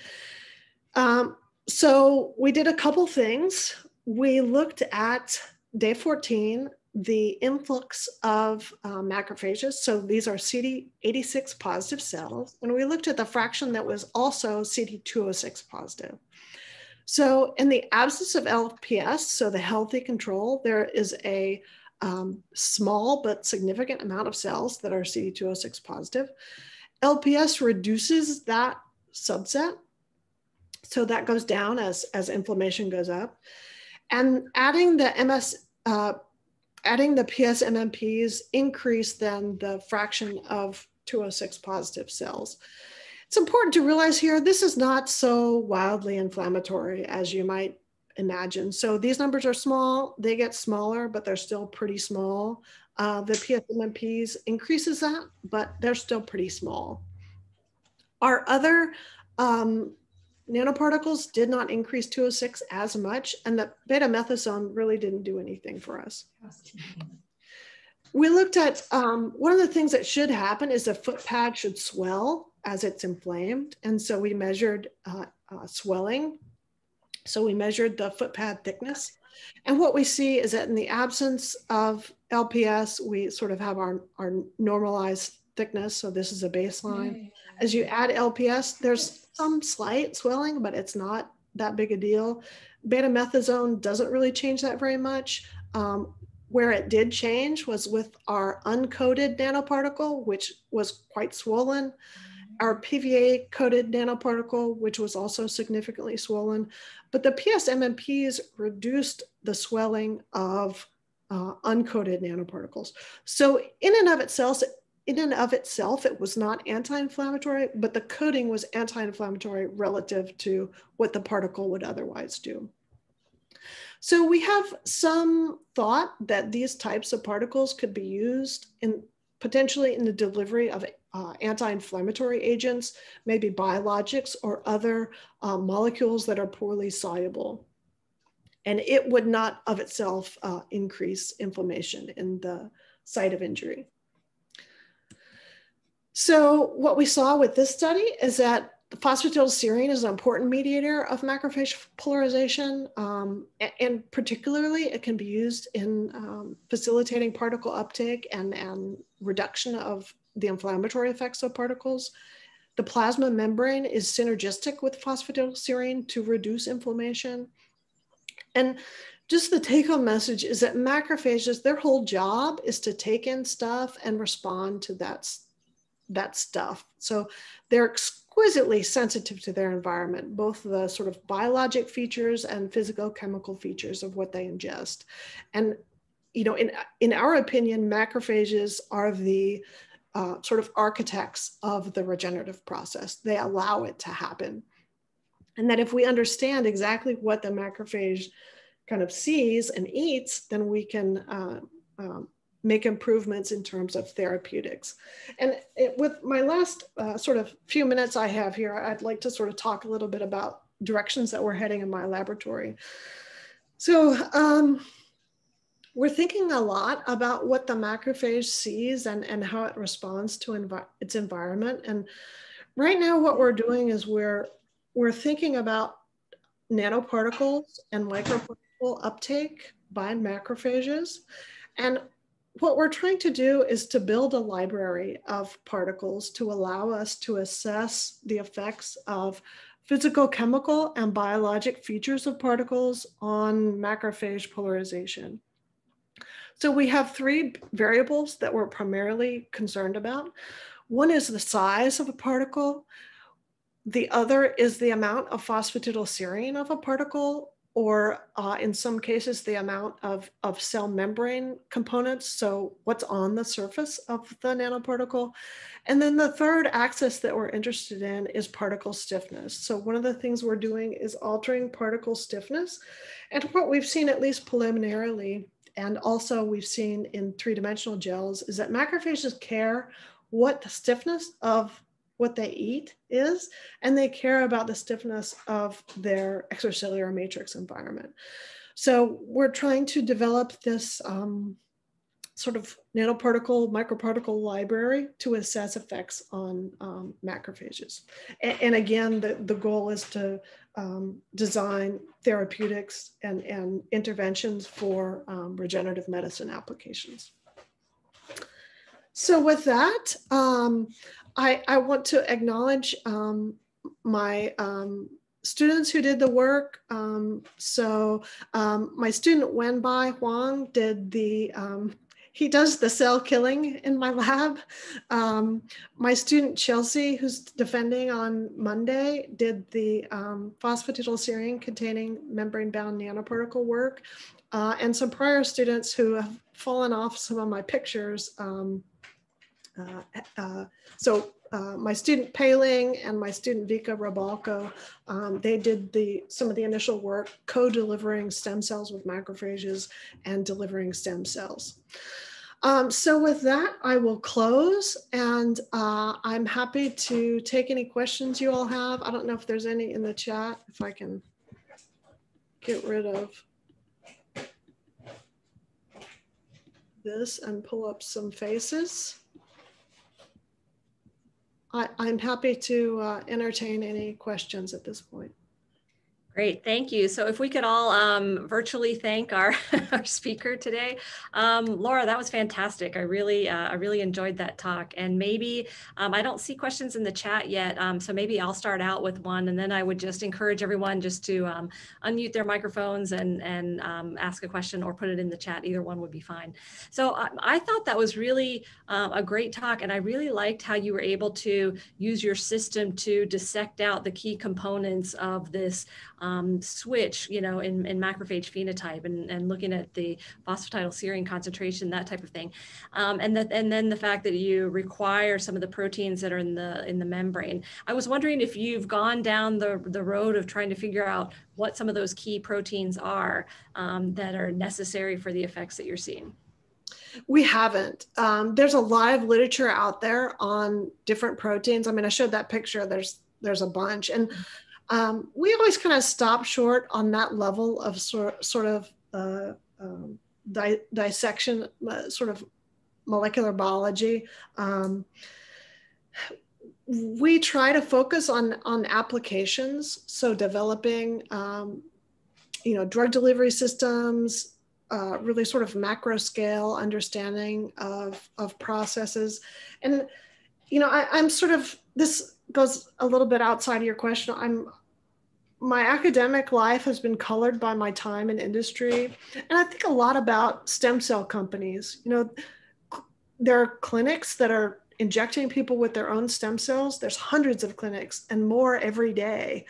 So we did a couple things. We looked at day 14, the influx of macrophages. So these are CD86 positive cells. And we looked at the fraction that was also CD206 positive. So in the absence of LPS, so the healthy control, there is a small but significant amount of cells that are CD206 positive. LPS reduces that subset. So that goes down as inflammation goes up. And adding the PSMMPs increase then the fraction of 206 positive cells. It's important to realize here, this is not so wildly inflammatory as you might imagine. So these numbers are small, they get smaller, but they're still pretty small. The PSMMPs increases that, but they're still pretty small. Our other nanoparticles did not increase 206 as much, and the betamethasone really didn't do anything for us. We looked at, one of the things that should happen is the foot pad should swell as it's inflamed. And so we measured swelling. So we measured the foot pad thickness. And what we see is that in the absence of LPS, we sort of have our normalized thickness. So this is a baseline. As you add LPS, there's some slight swelling, but it's not that big a deal. Betamethasone doesn't really change that very much. Where it did change was with our uncoated nanoparticle, which was quite swollen. Our PVA coated nanoparticle, which was also significantly swollen, but the PSMMPs reduced the swelling of uncoated nanoparticles. So in and of itself, it was not anti-inflammatory, but the coating was anti-inflammatory relative to what the particle would otherwise do. So we have some thought that these types of particles could be used potentially in the delivery of anti-inflammatory agents, maybe biologics or other molecules that are poorly soluble. And it would not of itself increase inflammation in the site of injury. So what we saw with this study is that phosphatidylserine is an important mediator of macrophage polarization, and particularly it can be used in facilitating particle uptake and reduction of the inflammatory effects of particles. The plasma membrane is synergistic with phosphatidylserine to reduce inflammation. And just the take-home message is that macrophages, their whole job is to take in stuff and respond to that stuff. So they're exquisitely sensitive to their environment, both the sort of biologic features and physicochemical features of what they ingest. And, you know, in our opinion, macrophages are the sort of architects of the regenerative process. They allow it to happen. And that if we understand exactly what the macrophage kind of sees and eats, then we can make improvements in terms of therapeutics. And with my last sort of few minutes I have here, I'd like to sort of talk a little bit about directions that we're heading in my laboratory. So we're thinking a lot about what the macrophage sees and how it responds to its environment. And right now what we're doing is we're thinking about nanoparticles and microparticle uptake by macrophages. And what we're trying to do is to build a library of particles to allow us to assess the effects of physical, chemical, and biologic features of particles on macrophage polarization. So we have three variables that we're primarily concerned about. One is the size of a particle. The other is the amount of phosphatidylserine of a particle, or in some cases, the amount of cell membrane components, so what's on the surface of the nanoparticle. And then the third axis that we're interested in is particle stiffness. So one of the things we're doing is altering particle stiffness. And what we've seen, at least preliminarily, and also we've seen in three-dimensional gels, is that macrophages care what the stiffness of what they eat is, and they care about the stiffness of their extracellular matrix environment. So we're trying to develop this sort of nanoparticle, microparticle library to assess effects on macrophages. And again, the goal is to design therapeutics and interventions for regenerative medicine applications. So with that, I want to acknowledge my students who did the work. My student Wenbai Huang did he does the cell killing in my lab. My student Chelsea, who's defending on Monday, did the phosphatidylserine containing membrane-bound nanoparticle work. And some prior students who have fallen off some of my pictures. My student Pei-Ling and my student Vika Rabalko, they did some of the initial work co-delivering stem cells with macrophages and delivering stem cells. So with that, I will close, and I'm happy to take any questions you all have. I don't know if there's any in the chat, if I can get rid of this and pull up some faces. I'm happy to entertain any questions at this point. Great, thank you. So if we could all virtually thank our, our speaker today. Laura, that was fantastic. I really enjoyed that talk. And maybe, I don't see questions in the chat yet, so maybe I'll start out with one, and then I would just encourage everyone just to unmute their microphones and ask a question or put it in the chat. Either one would be fine. So I thought that was really a great talk, and I really liked how you were able to use your system to dissect out the key components of this switch, in macrophage phenotype and looking at the phosphatidylserine concentration, that type of thing, and then the fact that you require some of the proteins that are in the membrane. I was wondering if you've gone down the road of trying to figure out what some of those key proteins are that are necessary for the effects that you're seeing. We haven't. There's a lot of literature out there on different proteins. I mean, I showed that picture. There's a bunch, and we always kind of stop short on that level of sort of dissection, sort of molecular biology. We try to focus on applications, so developing, drug delivery systems, really sort of macro scale understanding of processes. And, I'm sort of, this goes a little bit outside of your question. My academic life has been colored by my time in industry. And I think a lot about stem cell companies. There are clinics that are injecting people with their own stem cells. There's hundreds of clinics and more every day.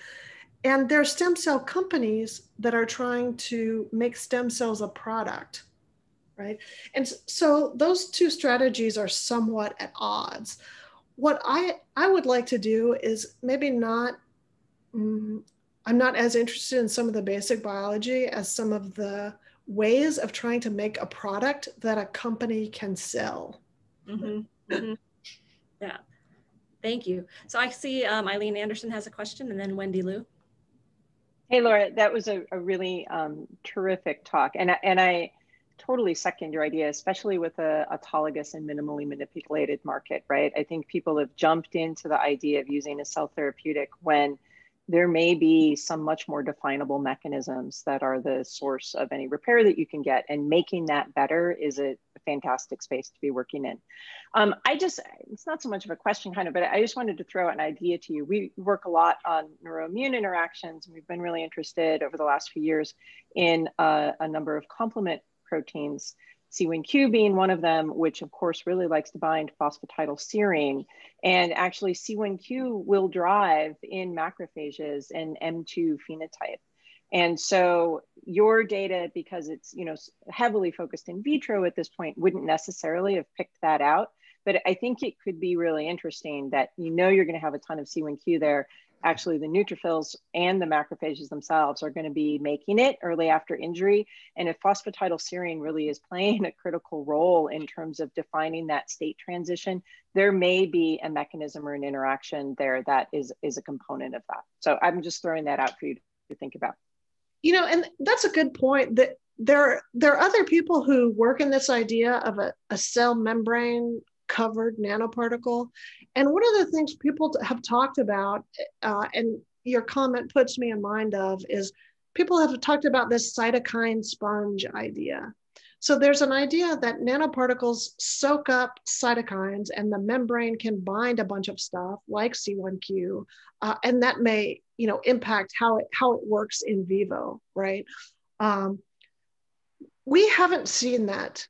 And there are stem cell companies that are trying to make stem cells a product, right? And so those two strategies are somewhat at odds. What I would like to do is maybe not, I'm not as interested in some of the basic biology as some of the ways of trying to make a product that a company can sell. Mm-hmm. Mm-hmm. Yeah, thank you. So I see Eileen Anderson has a question, and then Wendy Liu. Hey, Laura, that was a really terrific talk. And I totally second your idea, especially with the autologous and minimally manipulated market, right? I think people have jumped into the idea of using a cell therapeutic when there may be some much more definable mechanisms that are the source of any repair that you can get, and making that better is a fantastic space to be working in. It's not so much of a question kind of, but I just wanted to throw out an idea to you. We work a lot on neuroimmune interactions, and we've been really interested over the last few years in a number of complement proteins, C1q being one of them, which of course really likes to bind phosphatidylserine. And actually C1q will drive in macrophages an M2 phenotype. And so your data, because it's heavily focused in vitro at this point, wouldn't necessarily have picked that out. But I think it could be really interesting that you're going to have a ton of C1q there. Actually, the neutrophils and the macrophages themselves are going to be making it early after injury. And if phosphatidylserine really is playing a critical role in terms of defining that state transition, there may be a mechanism or an interaction there that is a component of that. So I'm just throwing that out for you to think about. And that's a good point. That there are other people who work in this idea of a cell membrane covered nanoparticle. And one of the things people have talked about, and your comment puts me in mind of, is people have talked about this cytokine sponge idea. So there's an idea that nanoparticles soak up cytokines and the membrane can bind a bunch of stuff like C1q, and that may impact how it works in vivo, right? We haven't seen that.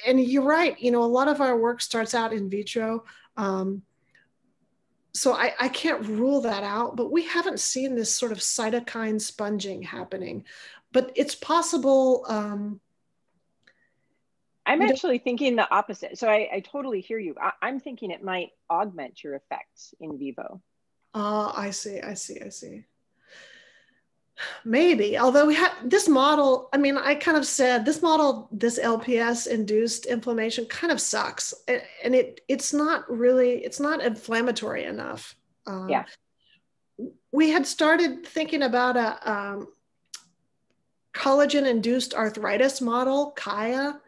And you're right, a lot of our work starts out in vitro. So I can't rule that out, but we haven't seen this sort of cytokine sponging happening. But it's possible. I'm actually thinking the opposite. So I totally hear you. I'm thinking it might augment your effects in vivo. I see. Maybe, although we had this model, I kind of said this model, this LPS induced inflammation kind of sucks. And it's not inflammatory enough. Yeah. We had started thinking about a collagen induced arthritis model, Kaya,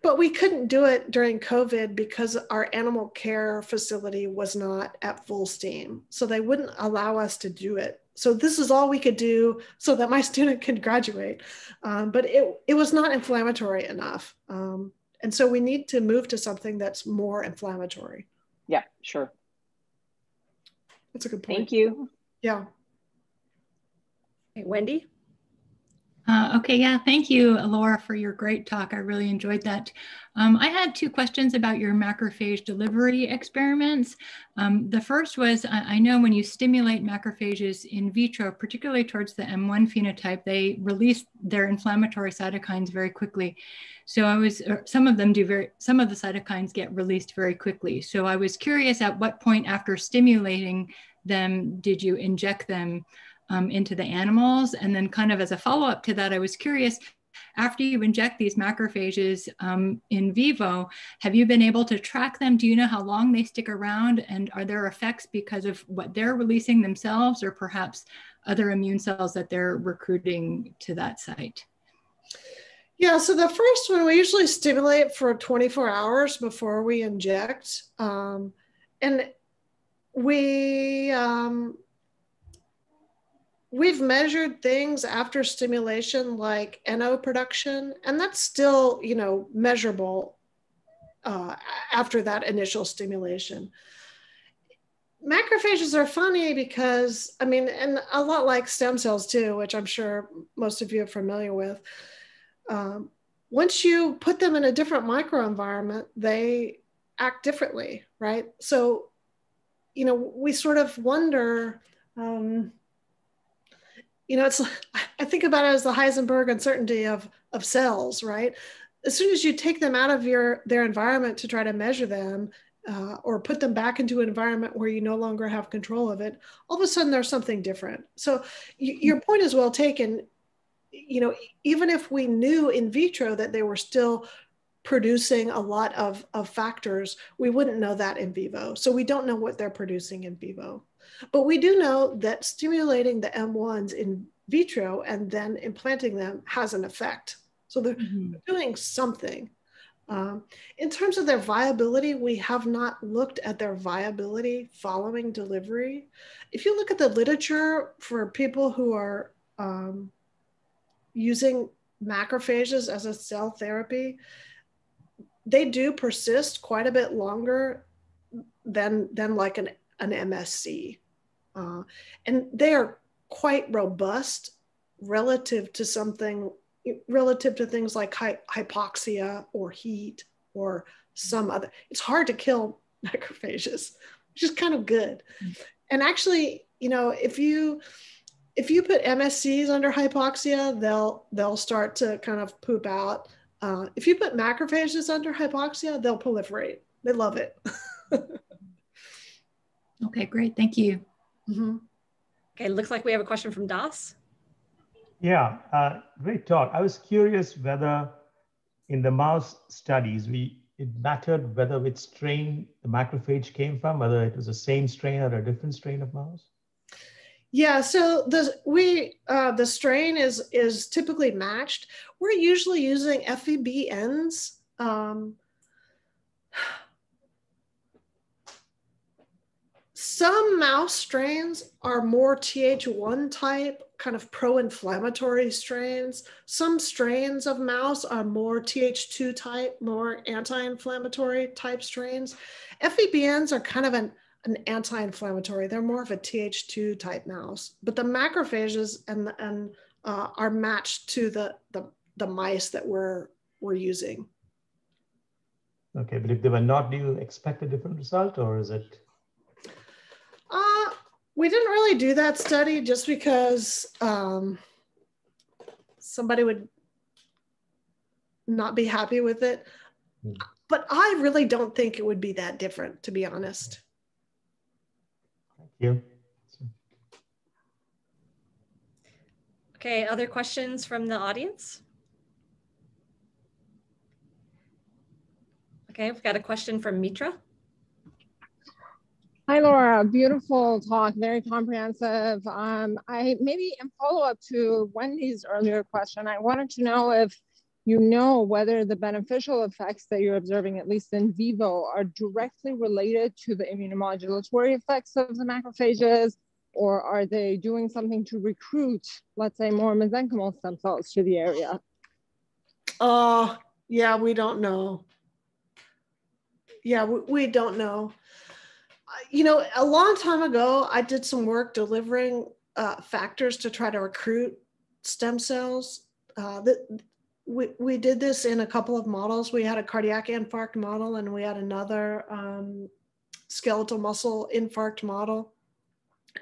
but we couldn't do it during COVID because our animal care facility was not at full steam. So they wouldn't allow us to do it. So this is all we could do so that my student could graduate. But it was not inflammatory enough. And so we need to move to something that's more inflammatory. Yeah, sure. That's a good point. Thank you. Yeah. Okay, Wendy? Okay, yeah, thank you, Laura, for your great talk. I really enjoyed that. I had two questions about your macrophage delivery experiments. The first was, I know when you stimulate macrophages in vitro, particularly towards the M1 phenotype, they release their inflammatory cytokines very quickly. So some of the cytokines get released very quickly. So I was curious, at what point after stimulating them did you inject them into the animals? And then kind of as a follow-up to that, I was curious, after you inject these macrophages in vivo, have you been able to track them? Do you know how long they stick around? And are there effects because of what they're releasing themselves, or perhaps other immune cells that they're recruiting to that site? Yeah, so the first one, we usually stimulate for 24 hours before we inject. And we we've measured things after stimulation like NO production, and that's still, measurable after that initial stimulation. Macrophages are funny because, and a lot like stem cells too, which I'm sure most of you are familiar with. Once you put them in a different microenvironment, they act differently, right? So, we sort of wonder, it's, I think about it as the Heisenberg uncertainty of cells, right? As soon as you take them out of their environment to try to measure them, or put them back into an environment where you no longer have control of it, all of a sudden there's something different. So your point is well taken. Even if we knew in vitro that they were still producing a lot of factors, we wouldn't know that in vivo. So we don't know what they're producing in vivo. But we do know that stimulating the M1s in vitro and then implanting them has an effect. So they're doing something. In terms of their viability, we have not looked at their viability following delivery. If you look at the literature for people who are using macrophages as a cell therapy, they do persist quite a bit longer than like an MSC. And they are quite robust relative to things like hypoxia or heat or some other. It's hard to kill macrophages, which is kind of good. And actually, if you put MSCs under hypoxia, they'll start to kind of poop out. If you put macrophages under hypoxia, they'll proliferate. They love it. Okay, great. Thank you. Okay, looks like we have a question from Das. Yeah, great talk. I was curious whether in the mouse studies, it mattered whether which strain the macrophage came from, whether it was the same strain or a different strain of mouse? Yeah, so the strain is typically matched. We're usually using FEBNs. Some mouse strains are more Th1 type, kind of pro-inflammatory strains. Some strains of mouse are more Th2 type, more anti-inflammatory type strains. FEBNs are kind of an anti-inflammatory. They're more of a Th2 type mouse, but the macrophages are matched to the mice that we're using. Okay, but if they were not, do you expect a different result, or is it? We didn't really do that study just because somebody would not be happy with it. But I really don't think it would be that different, to be honest. Thank you. Okay, other questions from the audience? Okay, we've got a question from Mitra. Hi, Laura. Beautiful talk, very comprehensive. I maybe in follow-up to Wendy's earlier question, I wanted to know if you know whether the beneficial effects that you're observing, at least in vivo, are directly related to the immunomodulatory effects of the macrophages, or are they doing something to recruit, let's say, more mesenchymal stem cells to the area? Yeah, we don't know. Yeah, we don't know. A long time ago, I did some work delivering factors to try to recruit stem cells. We did this in a couple of models. We had a cardiac infarct model, and we had another skeletal muscle infarct model.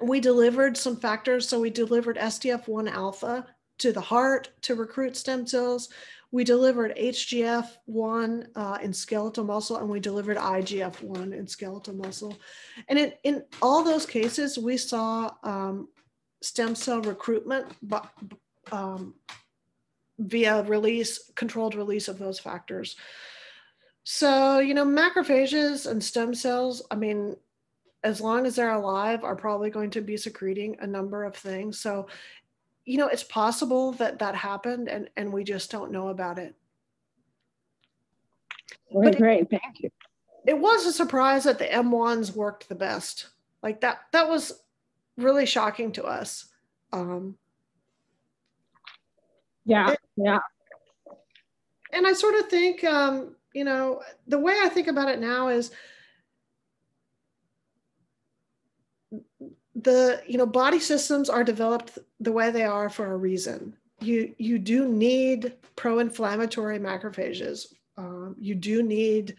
We delivered some factors. So we delivered STF1 alpha to the heart to recruit stem cells. We delivered HGF1 in skeletal muscle, and we delivered IGF1 in skeletal muscle. And in all those cases, we saw stem cell recruitment via controlled release of those factors. So, macrophages and stem cells, as long as they're alive, are probably going to be secreting a number of things. So, it's possible that happened and we just don't know about it. Great, thank you. It was a surprise that the M1s worked the best. Like that was really shocking to us. Yeah, yeah. And I sort of think, you know, the way I think about it now is body systems are developed the way they are for a reason. You do need pro-inflammatory macrophages. You do need,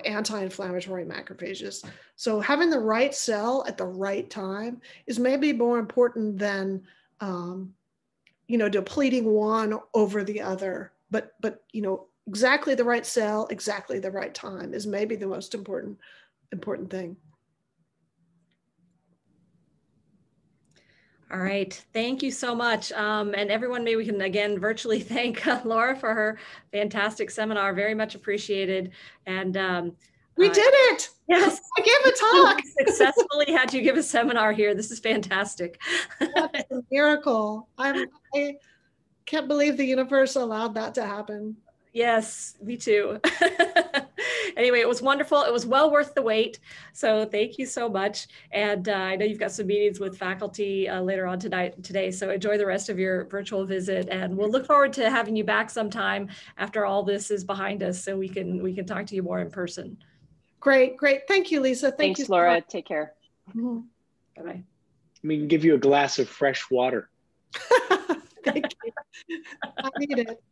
anti-inflammatory macrophages. So having the right cell at the right time is maybe more important than, depleting one over the other. But exactly the right cell, exactly the right time is maybe the most important thing. All right, thank you so much. And everyone, maybe we can again virtually thank Laura for her fantastic seminar, very much appreciated. And we did it. Yes. I gave a talk. We successfully had you give a seminar here. This is fantastic. That's a miracle. I can't believe the universe allowed that to happen. Yes, me too. Anyway, it was wonderful. It was well worth the wait. So thank you so much. And I know you've got some meetings with faculty later on today. So enjoy the rest of your virtual visit. And we'll look forward to having you back sometime after all this is behind us, so we can talk to you more in person. Great. Thank you, Lisa. Thanks, Laura. Take care. Bye-bye. We can give you a glass of fresh water. Thank you. I need it.